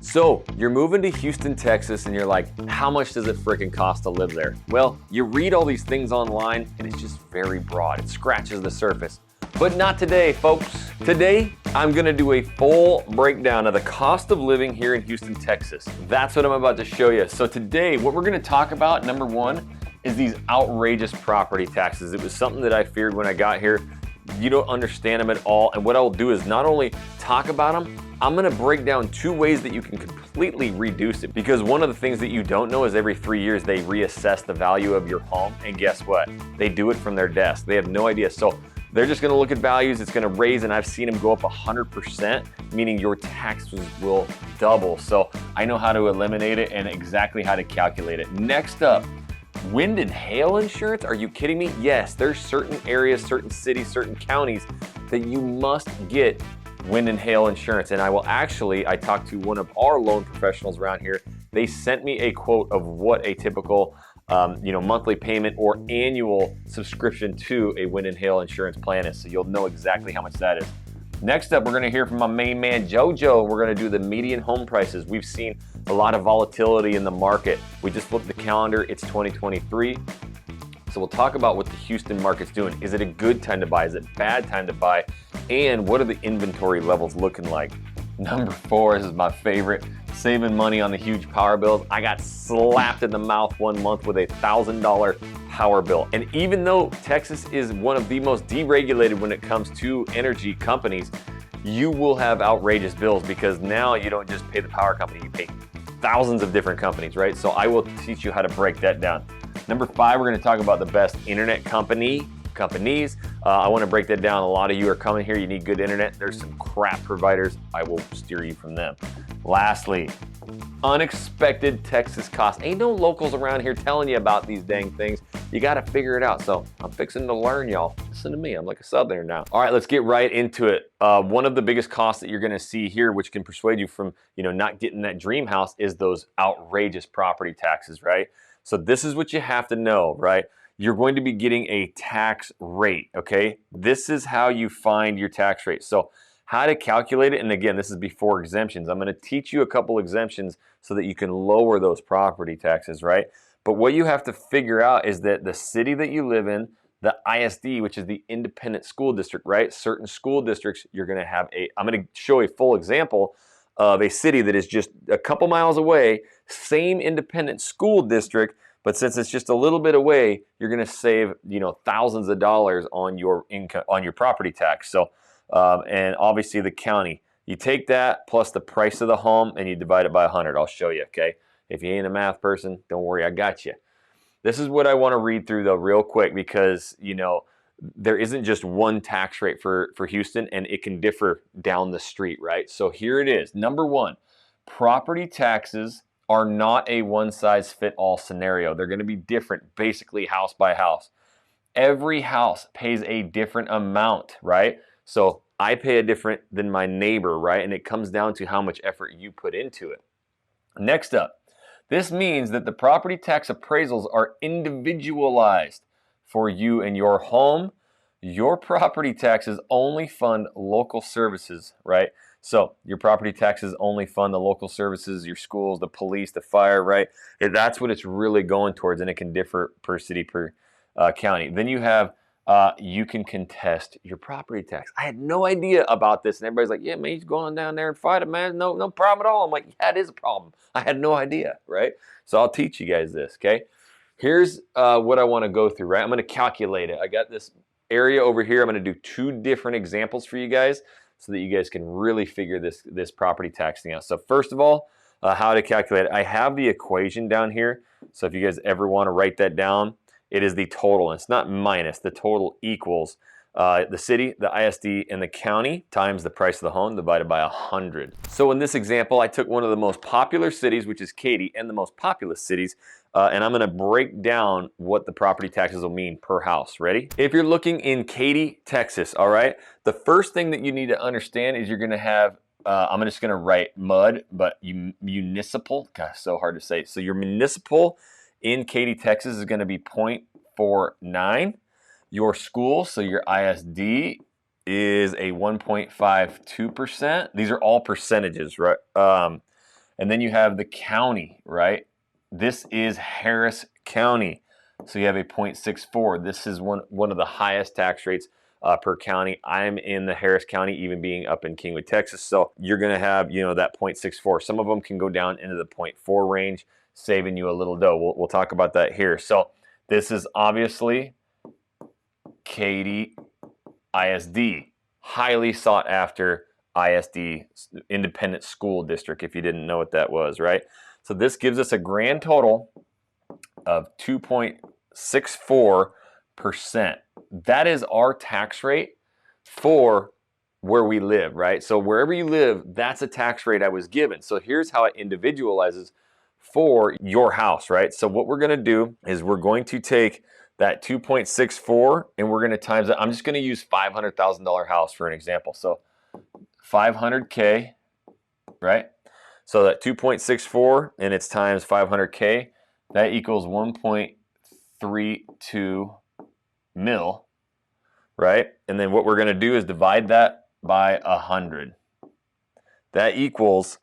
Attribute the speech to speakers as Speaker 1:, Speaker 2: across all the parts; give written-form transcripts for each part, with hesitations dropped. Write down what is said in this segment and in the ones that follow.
Speaker 1: So you're moving to Houston, Texas, and you're like, how much does it freaking cost to live there? Well, you read all these things online and it's just very broad. It scratches the surface. But not today, folks. Today, I'm gonna do a full breakdown of the cost of living here in Houston, Texas. That's what I'm about to show you. So today, what we're gonna talk about, number one, is these outrageous property taxes. It was something that I feared when I got here. You don't understand them at all. And what I'll do is not only talk about them, I'm gonna break down two ways that you can completely reduce it. Because one of the things that you don't know is every 3 years they reassess the value of your home. And guess what? They do it from their desk. They have no idea. So they're just gonna look at values, it's gonna raise, and I've seen them go up 100%, meaning your taxes will double. So I know how to eliminate it and exactly how to calculate it. Next up, wind and hail insurance? Are you kidding me? Yes, there's certain areas, certain cities, certain counties that you must get wind and hail insurance. And I talked to one of our loan professionals around here. They sent me a quote of what a typical monthly payment or annual subscription to a wind and hail insurance plan is. So you'll know exactly how much that is. Next up, we're gonna hear from my main man, JoJo. We're gonna do the median home prices. We've seen a lot of volatility in the market. We just flipped the calendar, it's 2023. So we'll talk about what the Houston market's doing. Is it a good time to buy? Is it a bad time to buy? And what are the inventory levels looking like? Number 4, this is my favorite, saving money on the huge power bills. I got slapped in the mouth one month with a $1,000 power bill. And even though Texas is one of the most deregulated when it comes to energy companies, you will have outrageous bills because now you don't just pay the power company, you pay thousands of different companies, right? So I will teach you how to break that down. Number 5, we're gonna talk about the best internet companies. I wanna break that down. A lot of you are coming here, you need good internet. There's some crap providers. I will steer you from them. Lastly, unexpected Texas costs. Ain't no locals around here telling you about these dang things. You gotta figure it out. So I'm fixing to learn, y'all. Listen to me, I'm like a Southerner now. All right, let's get right into it. One of the biggest costs that you're gonna see here, which can persuade you from not getting that dream house, is those outrageous property taxes, right? So this is what you have to know, right? You're going to be getting a tax rate, okay? This is how you find your tax rate. So how to calculate it, and again, this is before exemptions. I'm gonna teach you a couple exemptions so that you can lower those property taxes, right? But what you have to figure out is that the city that you live in, the ISD, which is the independent school district, right? Certain school districts, you're gonna have I'm gonna show a full example of a city that is just a couple miles away, same independent school district, but since it's just a little bit away, you're gonna save thousands of dollars on your income, on your property tax. So, and obviously the county, you take that plus the price of the home and you divide it by 100. I'll show you, okay? If you ain't a math person, don't worry, I got you. This is what I wanna read through though real quick because there isn't just one tax rate for Houston and it can differ down the street, right? So here it is. Number 1, property taxes are not a one-size-fit-all scenario. They're gonna be different, basically house by house. Every house pays a different amount, right? So I pay a different than my neighbor, right? And it comes down to how much effort you put into it. Next up, this means that the property tax appraisals are individualized for you and your home. Your property taxes only fund local services, right? So your property taxes only fund the local services, your schools, the police, the fire, right? That's what it's really going towards, and it can differ per city, per county. Then you have, you can contest your property tax. I had no idea about this, and everybody's like, yeah, man, he's going down there and fight it, man. No problem at all. I'm like, yeah, it is a problem. I had no idea, right? So I'll teach you guys this, okay? Here's what I wanna go through, right? I'm gonna calculate it. I got this area over here. I'm gonna do 2 different examples for you guys so that you guys can really figure this property tax thing out. So first of all, how to calculate it. I have the equation down here. So if you guys ever wanna write that down, it is the total. It's not minus, the total equals the city, the ISD, and the county times the price of the home divided by 100. So in this example, I took one of the most popular cities, which is Katy, and the most populous cities, and I'm gonna break down what the property taxes will mean per house. Ready? If you're looking in Katy, Texas, all right, the first thing that you need to understand is you're gonna have, I'm just gonna write MUD, but municipal, gosh, so hard to say. So your municipal in Katy, Texas is gonna be 0.49. Your school, so your ISD, is a 1.52%. These are all percentages, right? And then you have the county, right? This is Harris County. So you have a 0.64. This is one of the highest tax rates per county. I'm in the Harris County, even being up in Kingwood, Texas. So you're going to have, that 0.64. Some of them can go down into the 0.4 range, saving you a little dough. We'll talk about that here. So this is obviously Katy ISD, highly sought after ISD, independent school district, if you didn't know what that was, right? So this gives us a grand total of 2.64%. That is our tax rate for where we live, right? So wherever you live, that's a tax rate I was given. So here's how it individualizes for your house, right? So what we're going to do is we're going to take that 2.64 and we're going to times it. I'm just going to use $500,000 house for an example. So 500K, right? So that 2.64 and it's times 500K, that equals 1.32 mil, right? And then what we're going to do is divide that by 100. That equals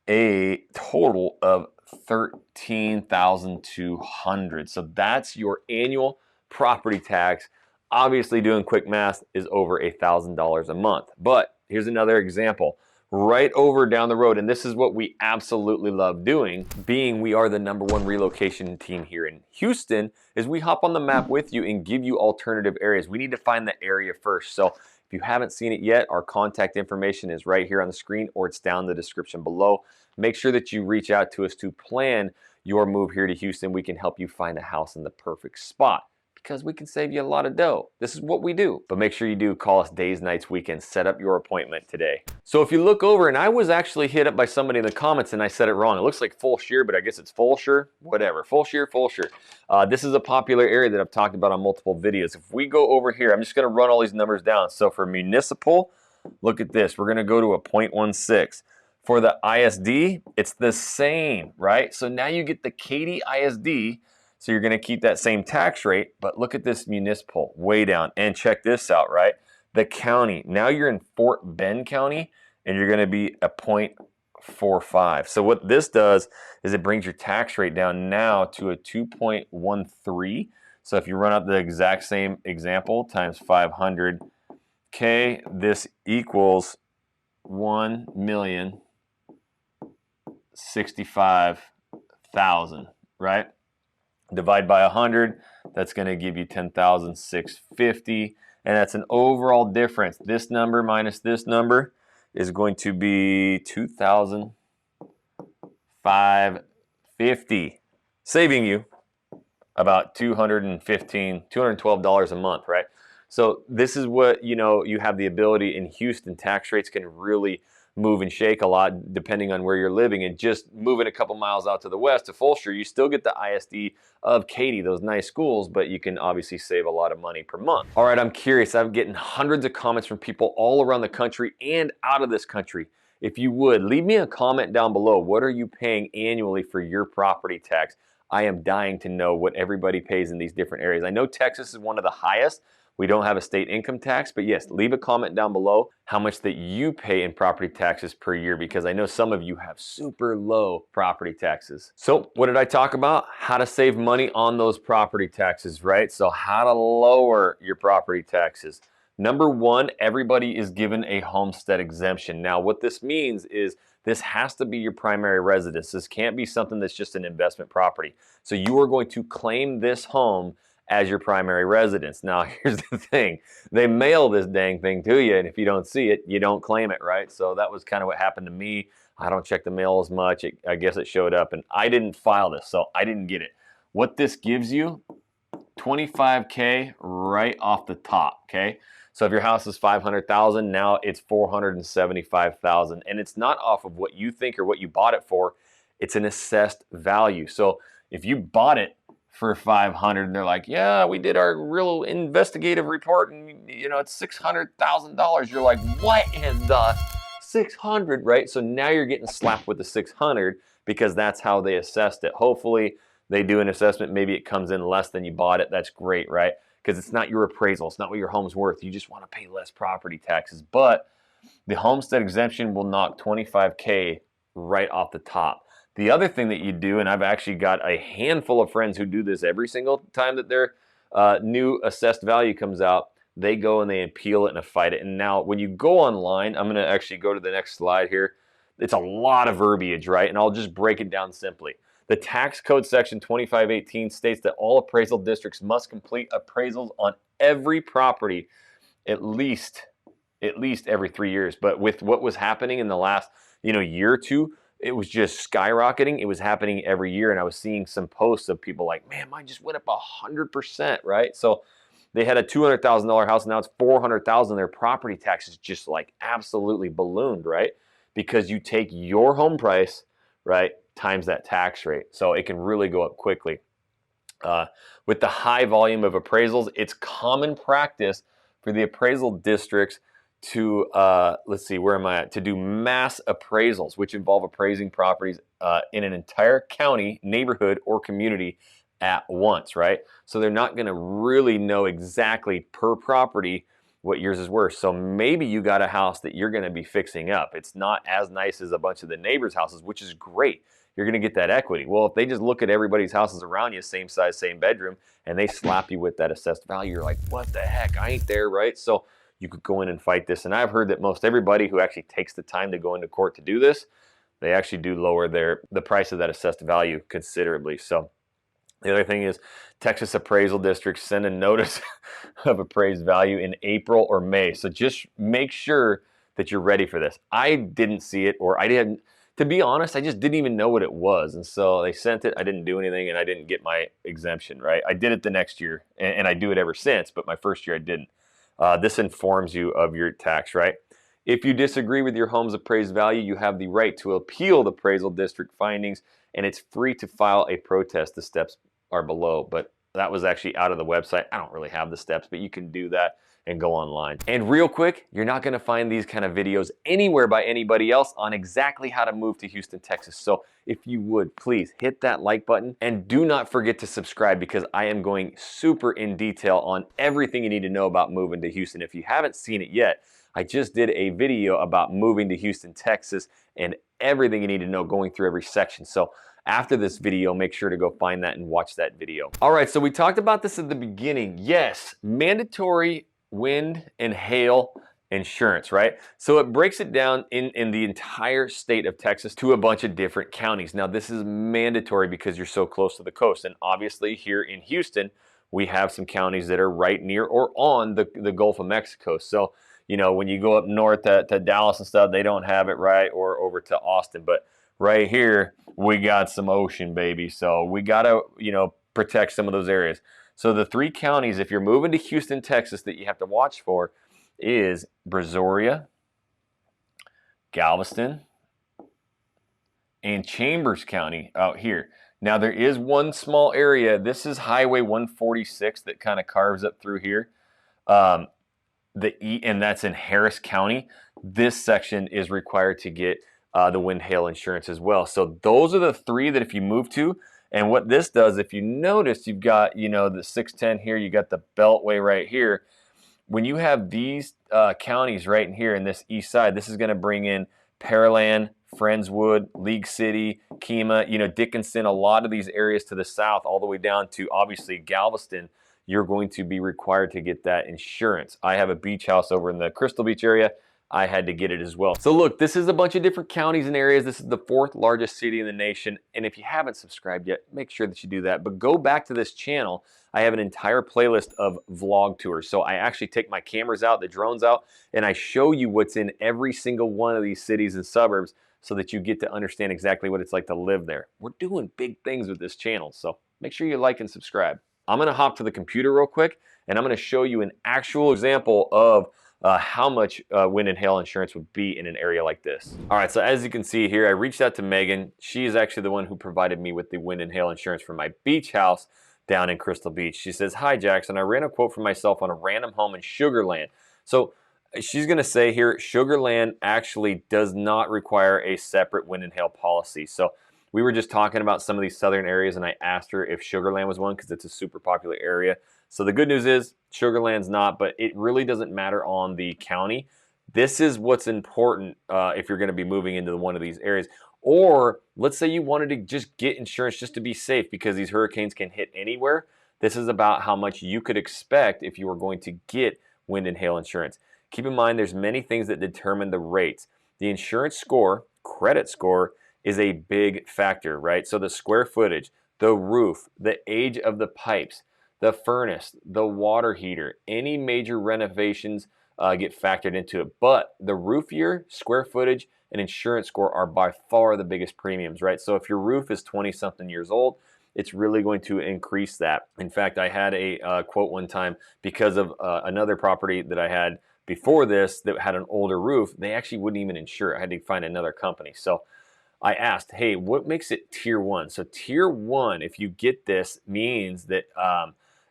Speaker 1: a total of 13,200. So that's your annual property tax. Obviously, doing quick math is over $1,000 a month. But here's another example. Right over down the road, and this is what we absolutely love doing, being we are the #1 relocation team here in Houston, is we hop on the map with you and give you alternative areas. We need to find the area first. So if you haven't seen it yet, our contact information is right here on the screen or it's down in the description below. Make sure that you reach out to us to plan your move here to Houston. We can help you find a house in the perfect spot because we can save you a lot of dough. This is what we do. But make sure you do call us days, nights, weekends. Set up your appointment today. So if you look over, and I was actually hit up by somebody in the comments and I said it wrong. It looks like Fulshire, but I guess it's Fulshire, whatever. Fulshire. This is a popular area that I've talked about on multiple videos. If we go over here, I'm just gonna run all these numbers down. So for municipal, look at this. We're gonna go to a 0.16. For the ISD, it's the same, right? So now you get the Katy ISD. So you're going to keep that same tax rate, but look at this municipal way down. And check this out, right? The county. Now you're in Fort Bend County, and you're going to be a 0.45. So what this does is it brings your tax rate down now to a 2.13. So if you run out the exact same example times 500K, this equals 1,065,000, right? Divide by 100, that's going to give you 10,650, and that's an overall difference. This number minus this number is going to be 2,550, saving you about $212 a month, right? So this is what, you have the ability in Houston. Tax rates can really move and shake a lot depending on where you're living, and just moving a couple miles out to the west to Fulshire, you still get the ISD of Katy, those nice schools, but you can obviously save a lot of money per month. All right, I'm curious. I'm getting hundreds of comments from people all around the country and out of this country. If you would, leave me a comment down below. What are you paying annually for your property tax? I am dying to know what everybody pays in these different areas. I know Texas is one of the highest. We don't have a state income tax, but yes, leave a comment down below how much that you pay in property taxes per year, because I know some of you have super low property taxes. So what did I talk about? How to save money on those property taxes, right? So how to lower your property taxes. Number one, everybody is given a homestead exemption. Now, what this means is this has to be your primary residence. This can't be something that's just an investment property. So you are going to claim this home as your primary residence. Now, here's the thing. They mail this dang thing to you, and if you don't see it, you don't claim it, right? So that was kind of what happened to me. I don't check the mail as much. I guess it showed up, and I didn't file this, so I didn't get it. What this gives you, 25K right off the top, okay? So if your house is 500,000, now it's 475,000, and it's not off of what you think or what you bought it for. It's an assessed value. So if you bought it for 500 and they're like, yeah, we did our real investigative report and it's $600,000. You're like, what is the 600, right? So now you're getting slapped with the 600 because that's how they assessed it. Hopefully they do an assessment. Maybe it comes in less than you bought it. That's great, right? Because it's not your appraisal. It's not what your home's worth. You just want to pay less property taxes. But the homestead exemption will knock 25K right off the top. The other thing that you do, and I've actually got a handful of friends who do this every single time that their new assessed value comes out, they go and they appeal it and fight it. And now when you go online, I'm going to actually go to the next slide here. It's a lot of verbiage, right? And I'll just break it down simply. The tax code section 2518 states that all appraisal districts must complete appraisals on every property at least every 3 years. But with what was happening in the last, year or two, it was just skyrocketing. It was happening every year, and I was seeing some posts of people like, "Man, mine just went up 100%." Right? So they had a $200,000 house, now it's $400,000. Their property taxes just like absolutely ballooned, right? Because you take your home price, right, times that tax rate, so it can really go up quickly. With the high volume of appraisals, it's common practice for the appraisal districts to, let's see, where am I at? To do mass appraisals, which involve appraising properties in an entire county, neighborhood, or community at once, right? So they're not going to really know exactly per property what yours is worth. So maybe you got a house that you're going to be fixing up. It's not as nice as a bunch of the neighbors' houses, which is great. You're going to get that equity. Well, if they just look at everybody's houses around you, same size, same bedroom, and they slap you with that assessed value, you're like, what the heck? I ain't there, right? So you could go in and fight this. And I've heard that most everybody who actually takes the time to go into court to do this, they actually do lower the price of that assessed value considerably. So the other thing is Texas appraisal districts send a notice of appraised value in April or May. So just make sure that you're ready for this. I didn't see it, or I didn't, to be honest, I just didn't even know what it was. And so they sent it, I didn't do anything, and I didn't get my exemption, right? I did it the next year, and I do it ever since, but my first year I didn't. This informs you of your tax, right? If you disagree with your home's appraised value, you have the right to appeal the appraisal district findings, and it's free to file a protest. The steps are below, but that was actually out of the website. I don't really have the steps, but you can do that and go online. And real quick, you're not gonna find these kind of videos anywhere by anybody else on exactly how to move to Houston, Texas. So if you would, please hit that like button and do not forget to subscribe, because I am going super in detail on everything you need to know about moving to Houston. If you haven't seen it yet, I just did a video about moving to Houston, Texas, and everything you need to know, going through every section. So after this video, make sure to go find that and watch that video. All right, so we talked about this at the beginning. Yes, mandatory wind and hail insurance, right? So it breaks it down in the entire state of Texas to a bunch of different counties. Now, this is mandatory because you're so close to the coast. And obviously here in Houston, we have some counties that are right near or on the Gulf of Mexico. So, when you go up north to Dallas and stuff, they don't have it, right? Or over to Austin. But right here, we got some ocean, baby. So we got to, protect some of those areas. So the three counties, if you're moving to Houston, Texas, that you have to watch for is Brazoria, Galveston, and Chambers County out here. Now, there is one small area. This is Highway 146 that kind of carves up through here. And that's in Harris County. This section is required to get the wind hail insurance as well. So those are the three that if you move to, and what this does, if you notice, you've got, the 610 here, you got the Beltway right here. When you have these counties right in here in this east side, this is going to bring in Pearland, Friendswood, League City, Kemah, Dickinson, a lot of these areas to the south, all the way down to obviously Galveston. You're going to be required to get that insurance. I have a beach house over in the Crystal Beach area. I had to get it as well. So look, this is a bunch of different counties and areas. This is the 4th largest city in the nation. And if you haven't subscribed yet, make sure that you do that. But go back to this channel. I have an entire playlist of vlog tours. So I actually take my cameras out, the drones out, and I show you what's in every single one of these cities and suburbs so that you get to understand exactly what it's like to live there. We're doing big things with this channel. So make sure you like and subscribe. I'm going to hop to the computer real quick, and I'm going to show you an actual example of how much wind and hail insurance would be in an area like this. All right, so as you can see here, I reached out to Megan. She is actually the one who provided me with the wind and hail insurance for my beach house down in Crystal Beach. She says, "Hi, Jackson. I ran a quote for myself on a random home in Sugar Land." So she's going to say here, Sugar Land actually does not require a separate wind and hail policy. So we were just talking about some of these southern areas, and I asked her if Sugar Land was one because it's a super popular area. So the good news is Sugar Land's not, but it really doesn't matter on the county. This is what's important if you're going to be moving into one of these areas. Or let's say you wanted to just get insurance just to be safe because these hurricanes can hit anywhere. This is about how much you could expect if you were going to get wind and hail insurance. Keep in mind there's many things that determine the rates. The insurance score, credit score, is a big factor, right? So the square footage, the roof, the age of the pipes, the furnace, the water heater, any major renovations get factored into it. But the roof year, square footage, and insurance score are by far the biggest premiums, right? So if your roof is 20 something years old, it's really going to increase that. In fact, I had a quote one time because of another property that I had before this that had an older roof. They actually wouldn't even insure it. I had to find another company. So I asked, hey, what makes it tier one? So tier one, if you get this, means that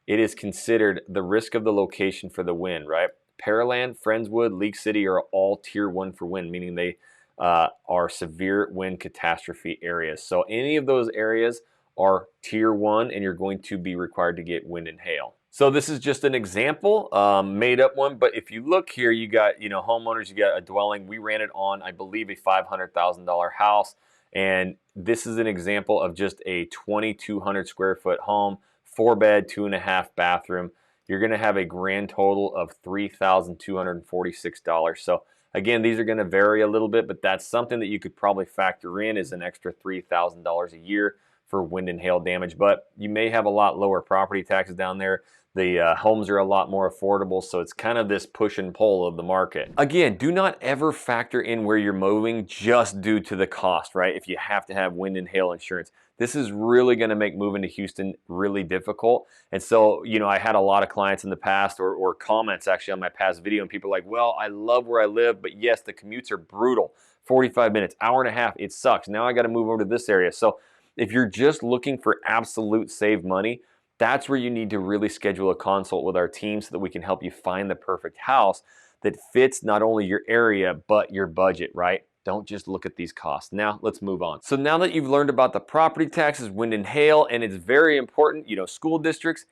Speaker 1: it is considered the risk of the location for the wind, right? Pearland, Friendswood, League City are all tier one for wind, meaning they are severe wind catastrophe areas. So any of those areas are tier one, and you're going to be required to get wind and hail. So this is just an example, made up one, but if you look here, you got, homeowners, you got a dwelling. We ran it on, I believe, a $500,000 house, and this is an example of just a 2,200 square foot home, 4-bed, 2.5 bathroom. You're going to have a grand total of $3,246. So again, these are going to vary a little bit, but that's something that you could probably factor in as an extra $3,000 a year for wind and hail damage. But you may have a lot lower property taxes down there. The homes are a lot more affordable, so it's kind of this push and pull of the market. Again, do not ever factor in where you're moving just due to the cost, right? If you have to have wind and hail insurance, this is really going to make moving to Houston really difficult. And so, I had a lot of clients in the past or comments actually on my past video, and people are like, well, I love where I live, but yes, the commutes are brutal. 45 minutes, hour and a half, it sucks. Now I got to move over to this area. So if you're just looking for absolute save money, that's where you need to really schedule a consult with our team so that we can help you find the perfect house that fits not only your area, but your budget, right? Don't just look at these costs. Now let's move on. So now that you've learned about the property taxes, wind and hail, and it's very important, school districts,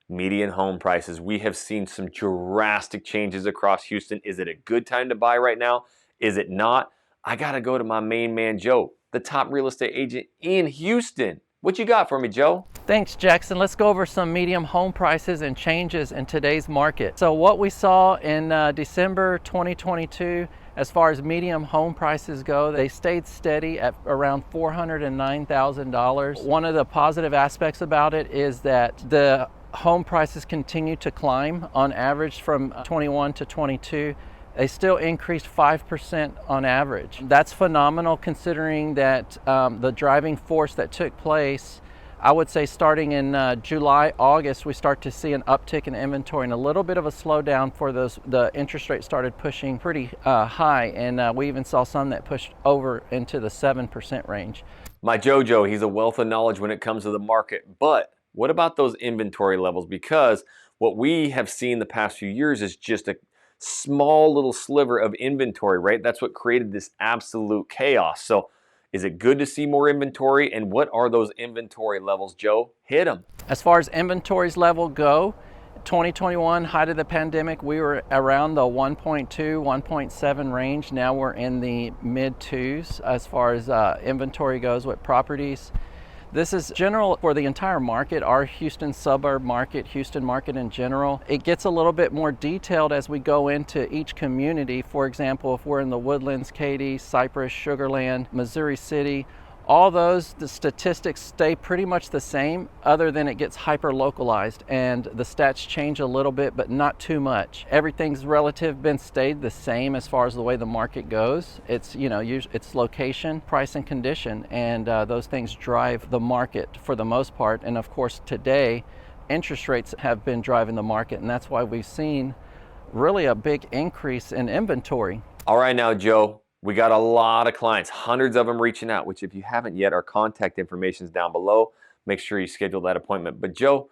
Speaker 1: median home prices. We have seen some drastic changes across Houston. Is it a good time to buy right now? Is it not? I got to go to my main man, Joe, the top real estate agent in Houston. What you got for me, Joe?
Speaker 2: Thanks, Jackson. Let's go over some medium home prices and changes in today's market. So what we saw in December 2022, as far as medium home prices go, they stayed steady at around $409,000. One of the positive aspects about it is that the home prices continue to climb on average from 21 to 22. They still increased 5% on average. That's phenomenal considering that the driving force that took place, I would say starting in July, August, we start to see an uptick in inventory and a little bit of a slowdown for the interest rate started pushing pretty high, and we even saw some that pushed over into the 7% range.
Speaker 1: My JoJo, he's a wealth of knowledge when it comes to the market, but what about those inventory levels? Because what we have seen the past few years is just a small little sliver of inventory, right? That's what created this absolute chaos. So is it good to see more inventory? And what are those inventory levels, Joe? Hit them.
Speaker 2: As far as inventories level go, 2021, height of the pandemic, we were around the 1.2, 1.7 range. Now we're in the mid twos as far as inventory goes with properties. This is general for the entire market, our Houston suburb market, Houston market in general. It gets a little bit more detailed as we go into each community. For example, if we're in the Woodlands, Katy, Cypress, Sugarland, Missouri City, all those, the statistics stay pretty much the same other than it gets hyper localized and the stats change a little bit, but not too much. Everything's stayed the same as far as the way the market goes. It's, it's location, price, and condition, and those things drive the market for the most part. And of course today, interest rates have been driving the market, and that's why we've seen really a big increase in inventory.
Speaker 1: All right now, Joe. We got a lot of clients, hundreds of them reaching out, which if you haven't yet, our contact information is down below. Make sure you schedule that appointment. But Joe,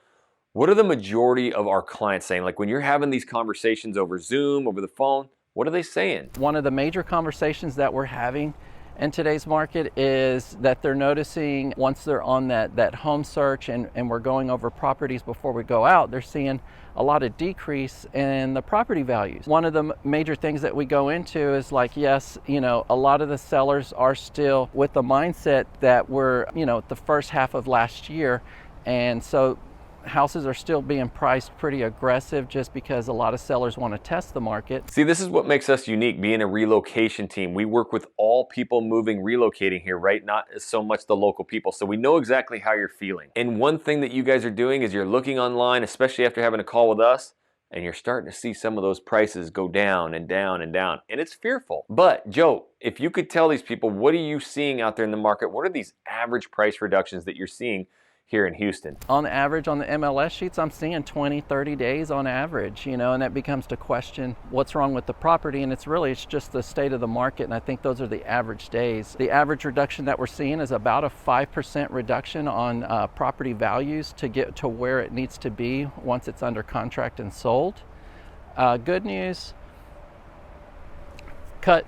Speaker 1: what are the majority of our clients saying? Like when you're having these conversations over Zoom, over the phone, what are they saying?
Speaker 2: One of the major conversations that we're having in today's market is that they're noticing once they're on that home search and we're going over properties before we go out, they're seeing a lot of decrease in the property values. One of the major things that we go into is like, yes, you know, a lot of the sellers are still with the mindset that we're, you know, the first half of last year. And so houses are still being priced pretty aggressive just because a lot of sellers want to test the market.
Speaker 1: See, this is what makes us unique, being a relocation team. We work with all people moving, relocating here, right? Not so much the local people. So we know exactly how you're feeling. And one thing that you guys are doing is you're looking online, especially after having a call with us, and you're starting to see some of those prices go down and down and down. And it's fearful. But Joe, if you could tell these people, what are you seeing out there in the market? What are these average price reductions that you're seeing here in Houston?
Speaker 2: On average, on the MLS sheets, I'm seeing 20, 30 days on average, you know, and that becomes to question what's wrong with the property. And it's just the state of the market. And I think those are the average days. The average reduction that we're seeing is about a 5% reduction on property values to get to where it needs to be once it's under contract and sold. Good news, cut.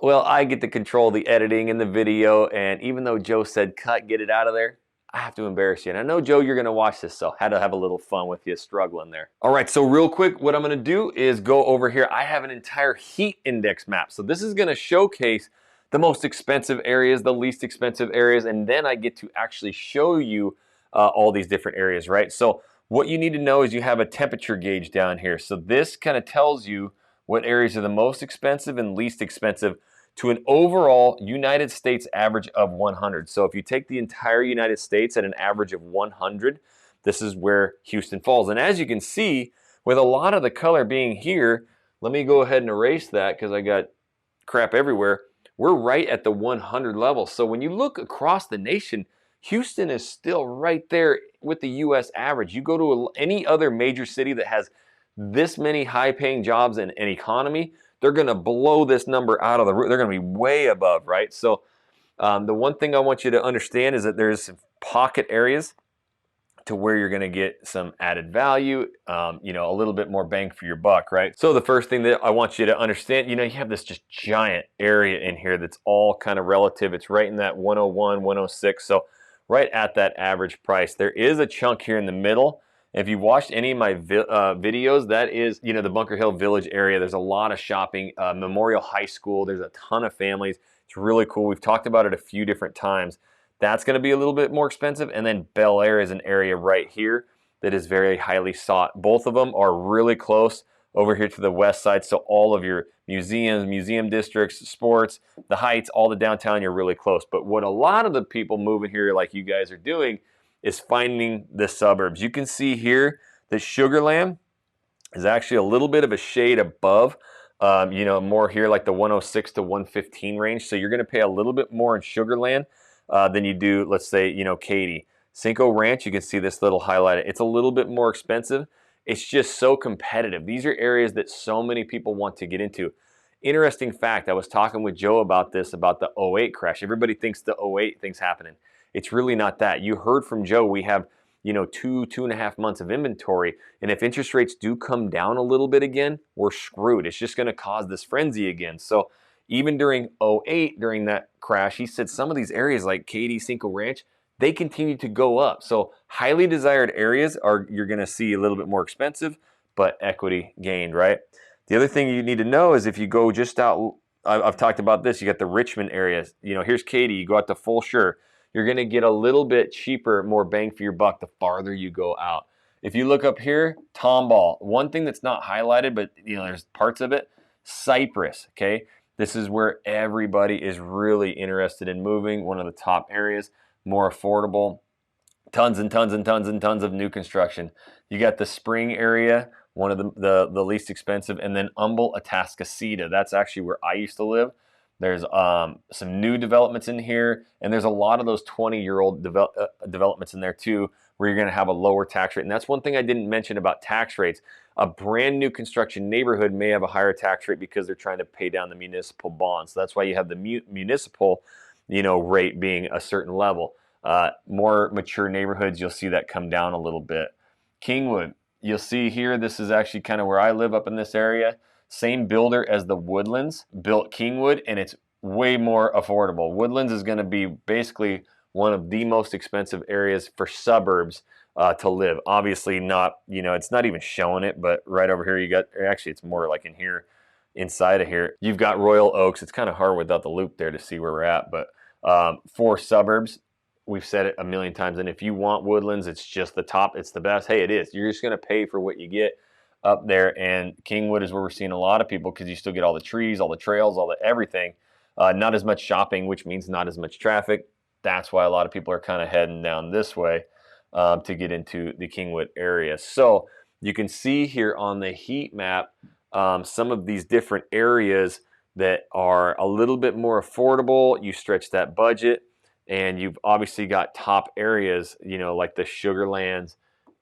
Speaker 1: Well, I get to control the editing and the video, and even though Joe said cut, get it out of there, I have to embarrass you. And I know, Joe, you're going to watch this, so I had to have a little fun with you struggling there. All right, so real quick, what I'm going to do is go over here. I have an entire heat index map. So this is going to showcase the most expensive areas, the least expensive areas, and then I get to actually show you all these different areas, right? So what you need to know is you have a temperature gauge down here. So this kind of tells you what areas are the most expensive and least expensive to an overall United States average of 100. So if you take the entire United States at an average of 100, this is where Houston falls. And as you can see, with a lot of the color being here, let me go ahead and erase that because I got crap everywhere. We're right at the 100 level. So when you look across the nation, Houston is still right there with the U.S. average. You go to any other major city that has this many high-paying jobs and an economy, they're going to blow this number out of the roof. They're going to be way above, right? So the one thing I want you to understand is that there's some pocket areas to where you're going to get some added value, you know, a little bit more bang for your buck, right? So the first thing that I want you to understand, you know, you have this just giant area in here that's all kind of relative. It's right in that 101, 106. So right at that average price. There is a chunk here in the middle. If you watched any of my videos, that is, you know, the Bunker Hill Village area. There's a lot of shopping, Memorial High School. There's a ton of families. It's really cool. We've talked about it a few different times. That's going to be a little bit more expensive. And then Bel Air is an area right here that is very highly sought. Both of them are really close over here to the west side. So all of your museums, museum districts, sports, the Heights, all the downtown, you're really close. But what a lot of the people moving here like you guys are doing is finding the suburbs. You can see here that Sugarland is actually a little bit of a shade above, you know, more here like the 106 to 115 range. So you're going to pay a little bit more in Sugarland than you do, let's say, you know, Katy. Cinco Ranch, you can see this little highlighted. It's a little bit more expensive. It's just so competitive. These are areas that so many people want to get into. Interesting fact, I was talking with Joe about this, about the '08 crash. Everybody thinks the '08 thing's happening. It's really not that. You heard from Joe, we have, you know, 2.5 months of inventory. And if interest rates do come down a little bit again, we're screwed. It's just going to cause this frenzy again. So even during '08, during that crash, he said some of these areas like Katy, Cinco Ranch, they continue to go up. So highly desired areas are, you're going to see a little bit more expensive, but equity gained, right? The other thing you need to know is if you go just out, I've talked about this, you got the Richmond areas. You know, here's Katy, you go out to Fulshire, you're going to get a little bit cheaper, more bang for your buck the farther you go out. If you look up here, Tomball, one thing that's not highlighted, but you know, there's parts of it, Cypress, okay? This is where everybody is really interested in moving, one of the top areas, more affordable, tons and tons and tons and tons of new construction. You got the Spring area, one of the least expensive, and then Humble, Atascocita. That's actually where I used to live. There's some new developments in here, and there's a lot of those 20-year-old developments in there too, where you're going to have a lower tax rate. And that's one thing I didn't mention about tax rates. A brand new construction neighborhood may have a higher tax rate because they're trying to pay down the municipal bonds. So that's why you have the municipal, you know, rate being a certain level. More mature neighborhoods, you'll see that come down a little bit. Kingwood, you'll see here, this is actually kind of where I live up in this area. same builder as the Woodlands, built Kingwood, and it's way more affordable. Woodlands is going to be basically one of the most expensive areas for suburbs to live. Obviously not, you know, it's not even showing it, but right over here you got, actually it's more like in here, inside of here, you've got Royal Oaks. It's kind of hard without the loop there to see where we're at, but for suburbs, we've said it a million times, and if you want Woodlands, it's just the top, it's the best. Hey, it is. You're just going to pay for what you get up there, and Kingwood is where we're seeing a lot of people because you still get all the trees, all the trails, all the everything. Not as much shopping, which means not as much traffic. That's why a lot of people are kind of heading down this way to get into the Kingwood area. So you can see here on the heat map some of these different areas that are a little bit more affordable. You stretch that budget, and you've obviously got top areas, you know, like the Sugarlands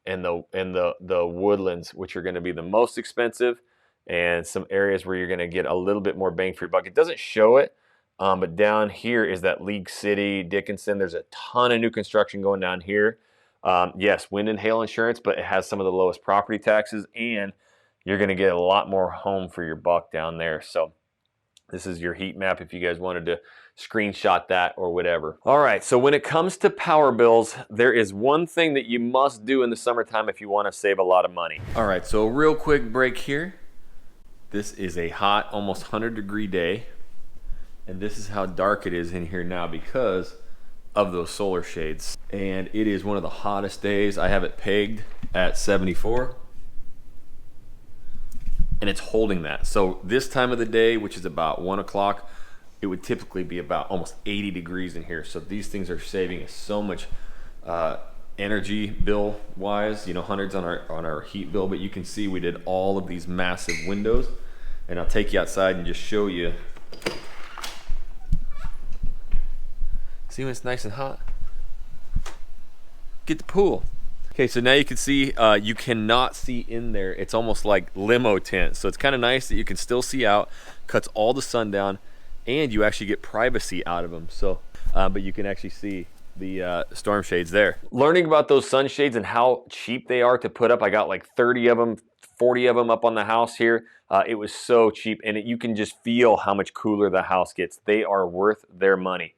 Speaker 1: and the Woodlands, which are going to be the most expensive, and some areas where you're going to get a little bit more bang for your buck. It doesn't show it, but down here is that League City, Dickinson. There's a ton of new construction going down here. Yes, wind and hail insurance, but it has some of the lowest property taxes, and you're going to get a lot more home for your buck down there. So this is your heat map if you guys wanted to screenshot that or whatever. All right, so when it comes to power bills, there is one thing that you must do in the summertime if you want to save a lot of money. All right, so a real quick break here. This is a hot, almost 100-degree day, and this is how dark it is in here now because of those solar shades. And it is one of the hottest days. I have it pegged at 74. And it's holding that. So this time of the day, which is about 1 o'clock, it would typically be about almost 80 degrees in here. So these things are saving us so much energy bill wise, you know, hundreds on our heat bill. But you can see we did all of these massive windows, and I'll take you outside and just show you. See when it's nice and hot? Get the pool. Okay, so now you can see, you cannot see in there. It's almost like limo tent. So it's kind of nice that you can still see out, cuts all the sun down, and you actually get privacy out of them. So, but you can actually see the storm shades there. Learning about those sunshades and how cheap they are to put up. I got like 30 of them, 40 of them up on the house here. It was so cheap, and you can just feel how much cooler the house gets. They are worth their money.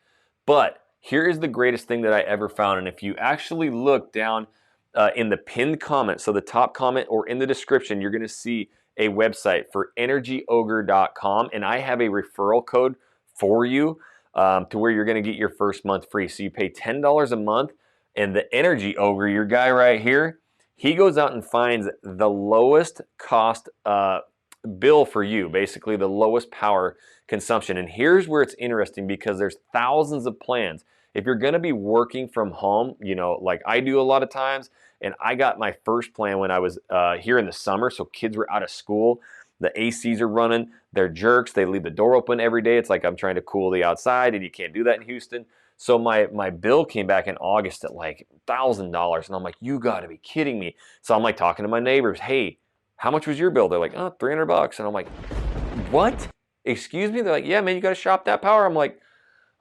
Speaker 1: But here is the greatest thing that I ever found. And if you actually look down in the pinned comment, so the top comment or in the description, you're going to see a website for energyogre.com, and I have a referral code for you to where you're going to get your first month free. So you pay $10 a month, and the Energy Ogre, your guy right here, he goes out and finds the lowest cost bill for you, basically the lowest power consumption. And here's where it's interesting because there's thousands of plans. If you're going to be working from home, you know, like I do a lot of times, and I got my first plan when I was here in the summer, so kids were out of school, the ACs are running, they're jerks, they leave the door open every day. It's like I'm trying to cool the outside, and you can't do that in Houston. So my bill came back in August at like $1,000, and I'm like, you got to be kidding me. So I'm like talking to my neighbors, hey, how much was your bill? They're like, oh, $300. And I'm like, what? Excuse me? They're like, yeah, man, you got to shop that power. I'm like,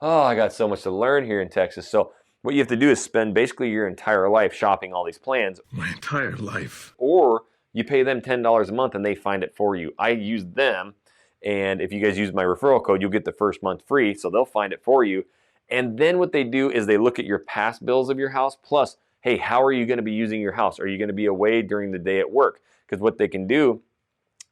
Speaker 1: oh, I got so much to learn here in Texas. So what you have to do is spend basically your entire life shopping all these plans.
Speaker 3: My entire life.
Speaker 1: Or you pay them $10 a month and they find it for you. I use them, and if you guys use my referral code, you'll get the first month free, so they'll find it for you. And then what they do is they look at your past bills of your house, plus, hey, how are you going to be using your house? Are you going to be away during the day at work? Because what they can do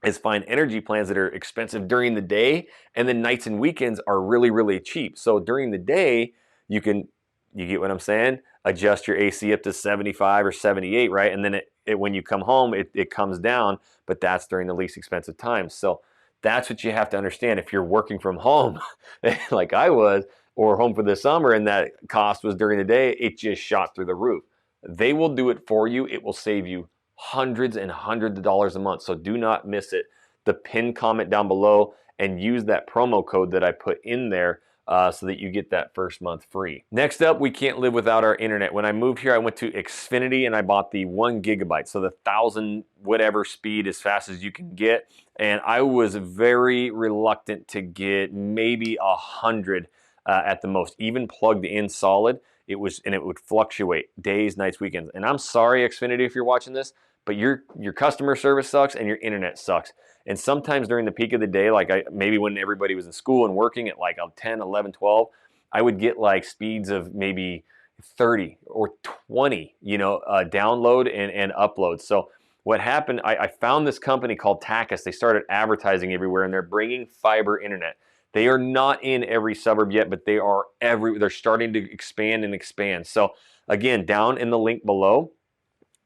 Speaker 1: is find energy plans that are expensive during the day, and then nights and weekends are really, really cheap. So during the day, you get what I'm saying? Adjust your AC up to 75 or 78, right? And then when you come home, it comes down, but that's during the least expensive times. So that's what you have to understand. If you're working from home, like I was, or home for the summer, and that cost was during the day, it just shot through the roof. They will do it for you. It will save you hundreds and hundreds of dollars a month. So do not miss it. The pinned comment down below, and use that promo code that I put in there so that you get that first month free. Next up, we can't live without our internet. When I moved here, I went to Xfinity and I bought the 1 gigabyte, so the 1,000 whatever speed as fast as you can get. And I was very reluctant to get maybe 100 at the most, even plugged in solid. It would fluctuate days, nights, weekends. And I'm sorry, Xfinity, if you're watching this, but your customer service sucks and your internet sucks. And sometimes during the peak of the day, like maybe when everybody was in school and working at like 10, 11, 12, I would get like speeds of maybe 30 or 20, download and upload. So what happened, I found this company called Takis. They started advertising everywhere, and they're bringing fiber internet. They are not in every suburb yet, but they're starting to expand and expand. So again, down in the link below,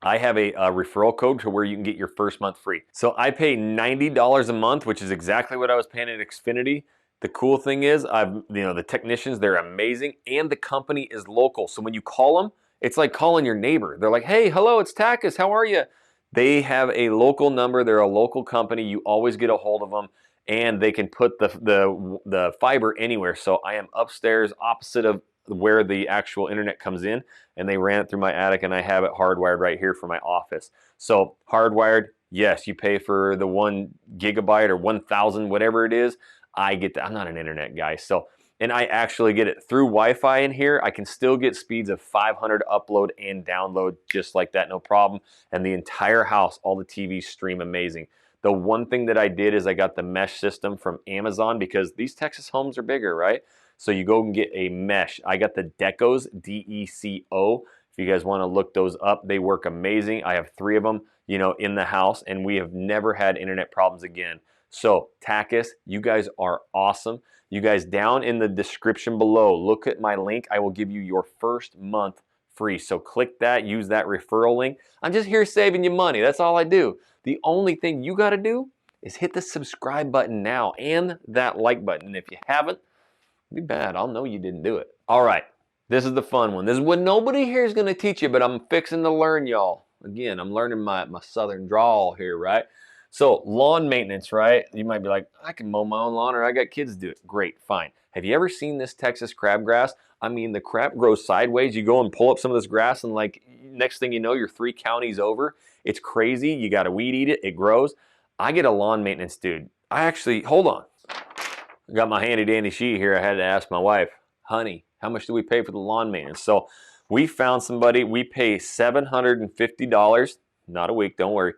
Speaker 1: I have a referral code to where you can get your first month free. So I pay $90 a month, which is exactly what I was paying at Xfinity. The cool thing is, the technicians, they're amazing, and the company is local. So when you call them, it's like calling your neighbor. They're like, hey, hello, it's Takis, how are you? They have a local number. They're a local company. You always get a hold of them, and they can put the fiber anywhere. So I am upstairs opposite of where the actual internet comes in, and they ran it through my attic, and I have it hardwired right here for my office. So hardwired, yes, you pay for the 1 gigabyte or 1,000, whatever it is. I get that. I'm not an internet guy. So, and I actually get it through Wi-Fi in here. I can still get speeds of 500 upload and download just like that, no problem. And the entire house, all the TVs stream amazing. The one thing that I did is I got the mesh system from Amazon, because these Texas homes are bigger, right? So you go and get a mesh. I got the Decos, D-E-C-O. If you guys want to look those up, they work amazing. I have 3 of them, in the house, and we have never had internet problems again. So Takis, you guys are awesome. You guys, down in the description below, look at my link. I will give you your first month free. So click that, use that referral link. I'm just here saving you money. That's all I do. The only thing you got to do is hit the subscribe button now and that like button. And if you haven't, be bad. I'll know you didn't do it. All right. This is the fun one. This is what nobody here is going to teach you, but I'm fixing to learn, y'all. Again, I'm learning my southern drawl here, right? So lawn maintenance, right? You might be like, I can mow my own lawn, or I got kids to do it. Great, fine. Have you ever seen this Texas crabgrass? I mean, the crap grows sideways. You go and pull up some of this grass, and like next thing you know, you're 3 counties over. It's crazy. You got to weed eat it. It grows. I get a lawn maintenance dude. Hold on. I got my handy dandy sheet here. I had to ask my wife, honey, how much do we pay for the lawn maintenance? So we found somebody. We pay $750, not a week, don't worry,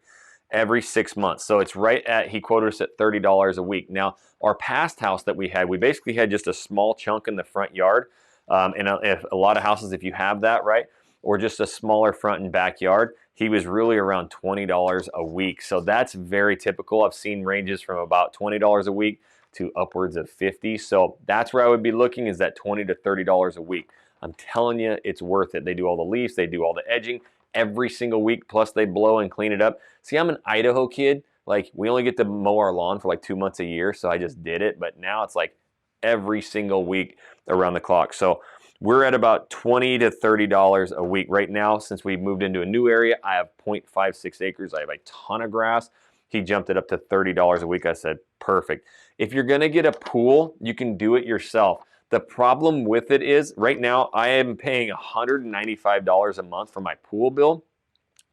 Speaker 1: every 6 months. So it's he quoted us at $30 a week. Now, our past house that we basically had just a small chunk in the front yard. And if a lot of houses, if you have that, right, or just a smaller front and backyard, he was really around $20 a week. So that's very typical. I've seen ranges from about $20 a week to upwards of $50. So that's where I would be looking, is that $20 to $30 a week. I'm telling you, it's worth it. They do all the leaves, they do all the edging every single week, plus they blow and clean it up. See, I'm an Idaho kid. Like, we only get to mow our lawn for like 2 months a year, so I just did it. But now it's like every single week around the clock. So we're at about $20 to $30 a week right now. Since we moved into a new area, I have 0.56 acres. I have a ton of grass. He jumped it up to $30 a week. I said, perfect. If you're going to get a pool, you can do it yourself. The problem with it is, right now, I am paying $195 a month for my pool bill.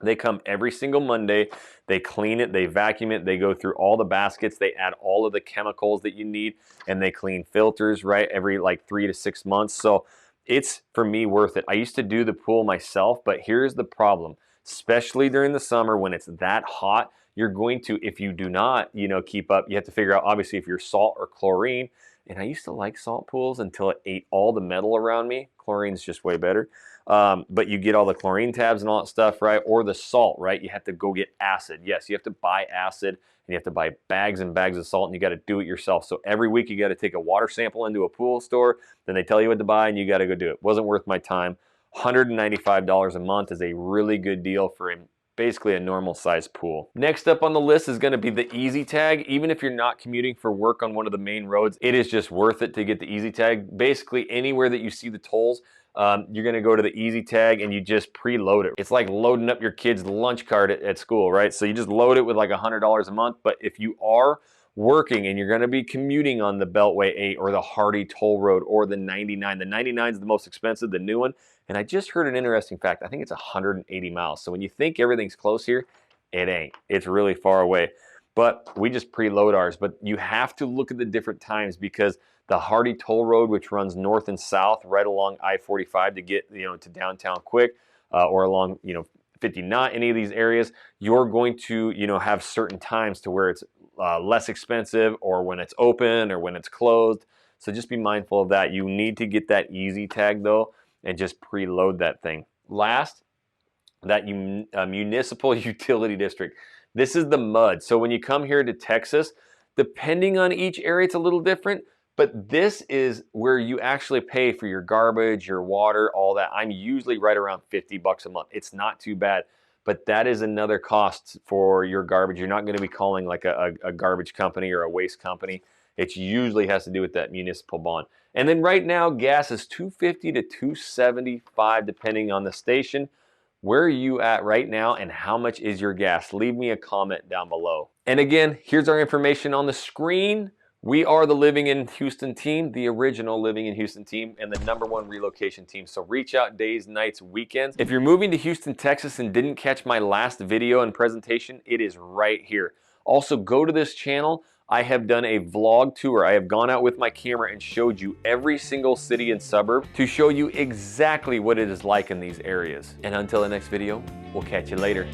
Speaker 1: They come every single Monday. They clean it, they vacuum it, they go through all the baskets, they add all of the chemicals that you need, and they clean filters, right, every like 3 to 6 months. So it's, for me, worth it. I used to do the pool myself, but here's the problem. Especially during the summer when it's that hot, you're going to, if you do not, keep up, you have to figure out, obviously, if you're salt or chlorine. And I used to like salt pools until it ate all the metal around me. Chlorine's just way better. But you get all the chlorine tabs and all that stuff, right? Or the salt, right? You have to go get acid. Yes, you have to buy acid, and you have to buy bags and bags of salt, and you got to do it yourself. So every week you got to take a water sample into a pool store, then they tell you what to buy, and you got to go do it. Wasn't worth my time. $195 a month is a really good deal for basically a normal size pool. Next up on the list is going to be the Easy Tag. Even if you're not commuting for work on one of the main roads, it is just worth it to get the Easy Tag. Basically, anywhere that you see the tolls, you're going to go to the Easy Tag and you just preload it. It's like loading up your kid's lunch cart at school, right? So you just load it with like $100 a month. But if you are working and you're going to be commuting on the Beltway 8 or the Hardy Toll Road or the 99, the 99 is the most expensive, the new one. And I just heard an interesting fact. I think it's 180 miles. So when you think everything's close here, it ain't. It's really far away. But we just preload ours. But you have to look at the different times, because the Hardy Toll Road, which runs north and south right along I-45 to get to downtown quick, or along 50. Not any of these areas. You're going to, have certain times to where it's less expensive, or when it's open or when it's closed. So just be mindful of that. You need to get that easy tag though, and just preload that thing. Last, that municipal utility district. This is the MUD. So when you come here to Texas, depending on each area, it's a little different, but this is where you actually pay for your garbage, your water, all that. I'm usually right around 50 bucks a month. It's not too bad, but that is another cost for your garbage. You're not going to be calling like a garbage company or a waste company. It usually has to do with that municipal bond. And then right now, gas is $2.50 to $2.75 depending on the station. Where are you at right now, and how much is your gas? Leave me a comment down below. And again, here's our information on the screen. We are the Living in Houston team, the original Living in Houston team, and the #1 relocation team. So reach out days, nights, weekends. If you're moving to Houston, Texas and didn't catch my last video and presentation, it is right here. Also, go to this channel. I have done a vlog tour. I have gone out with my camera and showed you every single city and suburb to show you exactly what it is like in these areas. And until the next video, we'll catch you later.